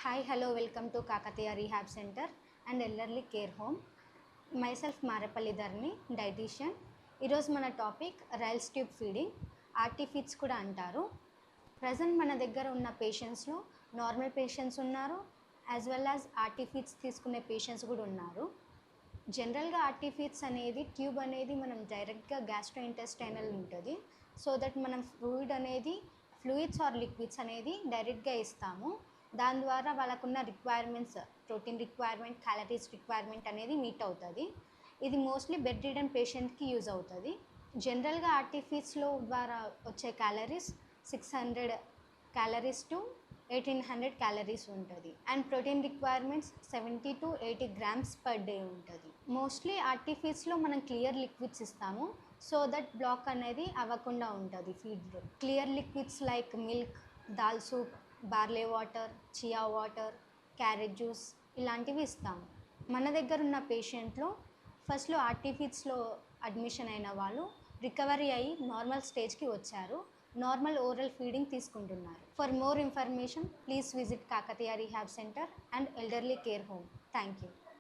Hi, hello, welcome to Kakatiya Rehab Center and Elderly Care Home. Myself Marapalli Dharni, dietitian. ఈరోజు మన topic Ryle's tube feeding, RT feeds కూడా అంటారు. Present మన దగ్గర ఉన్న పేషెంట్స్లో నార్మల్ పేషెంట్స్ ఉన్నారు, as well as RT feeds తీసుకునే పేషెంట్స్ కూడా ఉన్నారు. జనరల్గా ఆర్టీ ఫీడ్స్ అనేది ట్యూబ్ అనేది మనం డైరెక్ట్గా గ్యాస్ట్రో ఇంటెస్టైనల్ ఉంటుంది. సో దట్ మనం ఫ్లూయిడ్స్ ఆర్ లిక్విడ్స్ అనేది డైరెక్ట్గా ఇస్తాము. దాని ద్వారా వాళ్ళకున్న requirements, protein requirement, calories requirement అనేది మీట్ అవుతుంది. ఇది మోస్ట్లీ బెడ్ రిడన్ పేషెంట్కి యూజ్ అవుతుంది. జనరల్గా ఆర్టీ ఫీడ్స్లో ద్వారా వచ్చే క్యాలరీస్ 600 క్యాలరీస్ టు 1800 క్యాలరీస్ ఉంటుంది. And protein requirements 70 to 80 grams per day ఉంటుంది. మోస్ట్లీ ఆర్టీ ఫీడ్స్లో మనం క్లియర్ లిక్విడ్స్ ఇస్తాము, సో దట్ బ్లాక్ అనేది అవ్వకుండా ఉంటుంది ఫీడ్లో. Clear liquids like milk, dal soup, barley water, chia water, carrot juice ఇలాంటివి ఇస్తాము. మన దగ్గర ఉన్న పేషెంట్లో ఫస్ట్లో ఆర్టీ ఫీడ్స్లో అడ్మిషన్ అయిన వాళ్ళు రికవరీ అయ్యి నార్మల్ స్టేజ్కి వచ్చారు, నార్మల్ ఓరల్ ఫీడింగ్ తీసుకుంటున్నారు. For more information please visit Kakatiya rehab centre and elderly care home. Thank you.